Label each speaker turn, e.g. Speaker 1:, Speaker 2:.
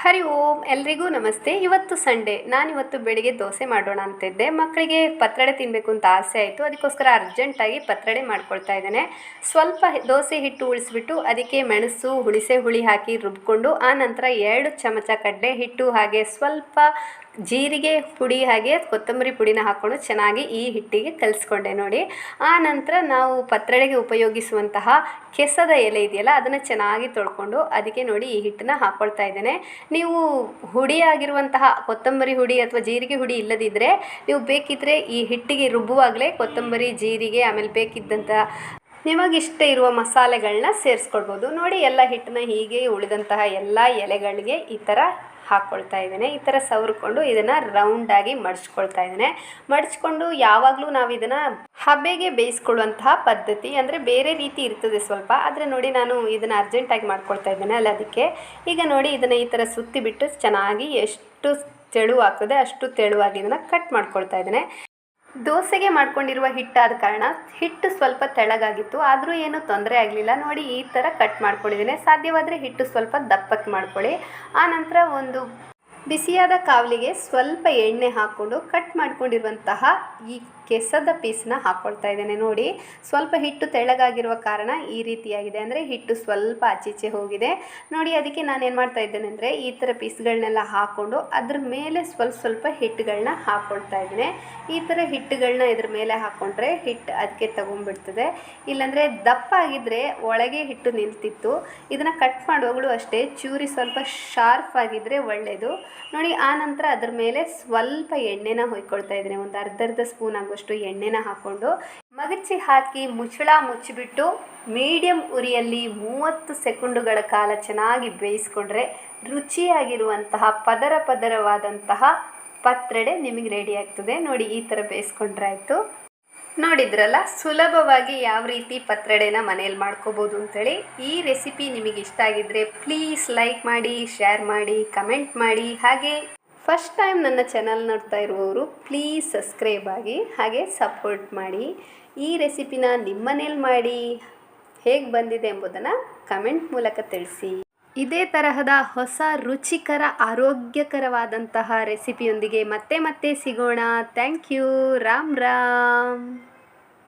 Speaker 1: ಹರಿ ಓಂ ಎಲ್ರಿಗೂ ನಮಸ್ತೆ. ಇವತ್ತು ಸಂಡೇ. ನಾನಿವತ್ತು ಬೆಳಿಗ್ಗೆ ದೋಸೆ ಮಾಡೋಣ ಅಂತಿದ್ದೆ. ಮಕ್ಕಳಿಗೆ ಪತ್ರೊಡೆ ತಿನ್ನಬೇಕು ಅಂತ ಆಸೆ ಆಯಿತು. ಅದಕ್ಕೋಸ್ಕರ ಅರ್ಜೆಂಟಾಗಿ ಪತ್ರೊಡೆ ಮಾಡ್ಕೊಳ್ತಾ ಇದ್ದೇನೆ. ಸ್ವಲ್ಪ ದೋಸೆ ಹಿಟ್ಟು ಉಳಿಸ್ಬಿಟ್ಟು ಅದಕ್ಕೆ ಮೆಣಸು, ಹುಣಸೆ ಹುಳಿ ಹಾಕಿ ರುಬ್ಕೊಂಡು ಆ ನಂತರ 2 ಚಮಚ ಕಡಲೆ ಹಿಟ್ಟು ಹಾಗೆ ಸ್ವಲ್ಪ ಜೀರಿಗೆ ಪುಡಿ ಹಾಗೆ ಕೊತ್ತಂಬರಿ ಪುಡಿನ ಹಾಕ್ಕೊಂಡು ಚೆನ್ನಾಗಿ ಈ ಹಿಟ್ಟಿಗೆ ಕಲಿಸ್ಕೊಂಡೆ ನೋಡಿ. ಆ ನಂತರ ನಾವು ಪತ್ರೊಡೆಗೆ ಉಪಯೋಗಿಸುವಂತಹ ಕೆಸದ ಎಲೆ ಇದೆಯಲ್ಲ, ಅದನ್ನು ಚೆನ್ನಾಗಿ ತೊಳ್ಕೊಂಡು ಅದಕ್ಕೆ ನೋಡಿ ಈ ಹಿಟ್ಟನ್ನ ಹಾಕ್ಕೊಳ್ತಾ ಇದ್ದೇನೆ. ನೀವು ಹುಡಿಯಾಗಿರುವಂತಹ ಕೊತ್ತಂಬರಿ ಹುಡಿ ಅಥವಾ ಜೀರಿಗೆ ಹುಡಿ ಇಲ್ಲದಿದ್ದರೆ ನೀವು ಬೇಕಿದ್ದರೆ ಈ ಹಿಟ್ಟಿಗೆ ರುಬ್ಬುವಾಗಲೇ ಕೊತ್ತಂಬರಿ, ಜೀರಿಗೆ, ಆಮೇಲೆ ಬೇಕಿದ್ದಂಥ ನಿಮಗಿಷ್ಟ ಇರುವ ಮಸಾಲೆಗಳನ್ನ ಸೇರಿಸ್ಕೊಳ್ಬೋದು ನೋಡಿ. ಎಲ್ಲ ಹಿಟ್ಟನ್ನ ಹೀಗೆ ಉಳಿದಂತಹ ಎಲ್ಲ ಎಲೆಗಳಿಗೆ ಈ ಥರ ಹಾಕ್ಕೊಳ್ತಾ ಇದ್ದೇನೆ. ಈ ಥರ ಸವರ್ಕೊಂಡು ಇದನ್ನು ರೌಂಡಾಗಿ ಮಡಚ್ಕೊಳ್ತಾ ಇದ್ದೇನೆ. ಮಡಚ್ಕೊಂಡು ಯಾವಾಗಲೂ ನಾವು ಇದನ್ನು ಹಬೆಗೆ ಬೇಯಿಸ್ಕೊಳ್ಳುವಂತಹ ಪದ್ಧತಿ, ಅಂದರೆ ಬೇರೆ ರೀತಿ ಇರ್ತದೆ ಸ್ವಲ್ಪ, ಆದರೆ ನೋಡಿ ನಾನು ಇದನ್ನು ಅರ್ಜೆಂಟಾಗಿ ಮಾಡ್ಕೊಳ್ತಾ ಇದ್ದೇನೆ ಅಲ್ಲ, ಅದಕ್ಕೆ. ಈಗ ನೋಡಿ ಇದನ್ನು ಈ ಥರ ಸುತ್ತಿ ಬಿಟ್ಟು ಚೆನ್ನಾಗಿ ಎಷ್ಟು ತೆಳುವಾಗ್ತದೆ ಅಷ್ಟು ತೆಳುವಾಗಿ ಇದನ್ನು ಕಟ್ ಮಾಡ್ಕೊಳ್ತಾ ಇದ್ದೇನೆ. ದೋಸೆಗೆ ಮಾಡ್ಕೊಂಡಿರುವ ಹಿಟ್ಟಾದ ಕಾರಣ ಹಿಟ್ಟು ಸ್ವಲ್ಪ ತೆಳ್ಳಗಾಗಿತ್ತು, ಆದರೂ ಏನೂ ತೊಂದರೆ ಆಗಲಿಲ್ಲ ನೋಡಿ. ಈ ಥರ ಕಟ್ ಮಾಡ್ಕೊಂಡಿದ್ದೇನೆ. ಸಾಧ್ಯವಾದರೆ ಹಿಟ್ಟು ಸ್ವಲ್ಪ ದಪ್ಪಕ್ಕೆ ಮಾಡ್ಕೊಳ್ಳಿ. ಆನಂತರ ಒಂದು ಬಿಸಿಯಾದ ಕಾವಲಿಗೆ ಸ್ವಲ್ಪ ಎಣ್ಣೆ ಹಾಕ್ಕೊಂಡು ಕಟ್ ಮಾಡ್ಕೊಂಡಿರುವಂತಹ ಈ ಕೆಸದ ಪೀಸನ್ನ ಹಾಕ್ಕೊಳ್ತಾ ಇದ್ದೇನೆ ನೋಡಿ. ಸ್ವಲ್ಪ ಹಿಟ್ಟು ತೆಳ್ಳಗಾಗಿರುವ ಕಾರಣ ಈ ರೀತಿಯಾಗಿದೆ, ಅಂದರೆ ಹಿಟ್ಟು ಸ್ವಲ್ಪ ಆಚೀಚೆ ಹೋಗಿದೆ ನೋಡಿ. ಅದಕ್ಕೆ ನಾನೇನು ಮಾಡ್ತಾ ಇದ್ದೇನೆ ಅಂದರೆ ಈ ಥರ ಪೀಸ್ಗಳನ್ನೆಲ್ಲ ಹಾಕ್ಕೊಂಡು ಅದ್ರ ಮೇಲೆ ಸ್ವಲ್ಪ ಹಿಟ್ಟುಗಳನ್ನ ಹಾಕ್ಕೊಳ್ತಾ ಇದ್ದೇನೆ. ಈ ಥರ ಹಿಟ್ಟುಗಳನ್ನ ಇದ್ರ ಮೇಲೆ ಹಾಕ್ಕೊಂಡ್ರೆ ಹಿಟ್ಟು ಅದಕ್ಕೆ ತಗೊಂಡ್ಬಿಡ್ತದೆ. ಇಲ್ಲಾಂದರೆ ದಪ್ಪ ಆಗಿದ್ದರೆ ಒಳಗೆ ಹಿಟ್ಟು ನಿಲ್ತಿತ್ತು. ಇದನ್ನು ಕಟ್ ಮಾಡುವಾಗಲೂ ಅಷ್ಟೇ ಚೂರಿ ಸ್ವಲ್ಪ ಶಾರ್ಪ್ ಆಗಿದ್ದರೆ ಒಳ್ಳೆಯದು ನೋಡಿ. ಆ ನಂತರ ಅದ್ರ ಮೇಲೆ ಸ್ವಲ್ಪ ಎಣ್ಣೆನ ಹೊಯ್ಕೊಳ್ತಾ ಇದ್ದೇನೆ. ಒಂದು ಅರ್ಧ ಸ್ಪೂನ್ ಆಗುವಷ್ಟು ಎಣ್ಣೆನ ಹಾಕ್ಕೊಂಡು ಮಗಚಿ ಹಾಕಿ ಮುಚ್ಚಳ ಮುಚ್ಚಿಬಿಟ್ಟು ಮೀಡಿಯಮ್ ಉರಿಯಲ್ಲಿ 30 ಸೆಕೆಂಡುಗಳ ಕಾಲ ಚೆನ್ನಾಗಿ ಬೇಯಿಸ್ಕೊಂಡ್ರೆ ರುಚಿಯಾಗಿರುವಂತಹ ಪದರವಾದಂತಹ ಪತ್ರೊಡೆ ನಿಮಗೆ ರೆಡಿ ಆಗ್ತದೆ ನೋಡಿ. ಈ ಥರ ಬೇಯಿಸ್ಕೊಂಡ್ರೆ ಆಯಿತು. ನೋಡಿದ್ರಲ್ಲ ಸುಲಭವಾಗಿ ಯಾವ ರೀತಿ ಪತ್ರೊಡೆನ ಮನೇಲಿ ಮಾಡ್ಕೋಬೋದು ಅಂಥೇಳಿ. ಈ ರೆಸಿಪಿ ನಿಮಗೆ ಇಷ್ಟ ಆಗಿದ್ದರೆ ಪ್ಲೀಸ್ ಲೈಕ್ ಮಾಡಿ, ಶೇರ್ ಮಾಡಿ, ಕಮೆಂಟ್ ಮಾಡಿ. ಹಾಗೆ ಫಸ್ಟ್ ಟೈಮ್ ನನ್ನ ಚಾನಲ್ ನೋಡ್ತಾ ಇರುವವರು ಪ್ಲೀಸ್ ಸಬ್ಸ್ಕ್ರೈಬ್ ಆಗಿ ಹಾಗೆ ಸಪೋರ್ಟ್ ಮಾಡಿ. ಈ ರೆಸಿಪಿನ ನಿಮ್ಮನೇಲಿ ಮಾಡಿ ಹೇಗೆ ಬಂದಿದೆ ಎಂಬುದನ್ನು ಕಮೆಂಟ್ ಮೂಲಕ ತಿಳಿಸಿ. ಇದೇ ತರಹದ ಹೊಸ ರುಚಿಕರ ಆರೋಗ್ಯಕರವಾದಂತಹ ರೆಸಿಪಿಯೊಂದಿಗೆ ಮತ್ತೆ ಸಿಗೋಣ. Thank you. ರಾಮ್ ರಾಮ್.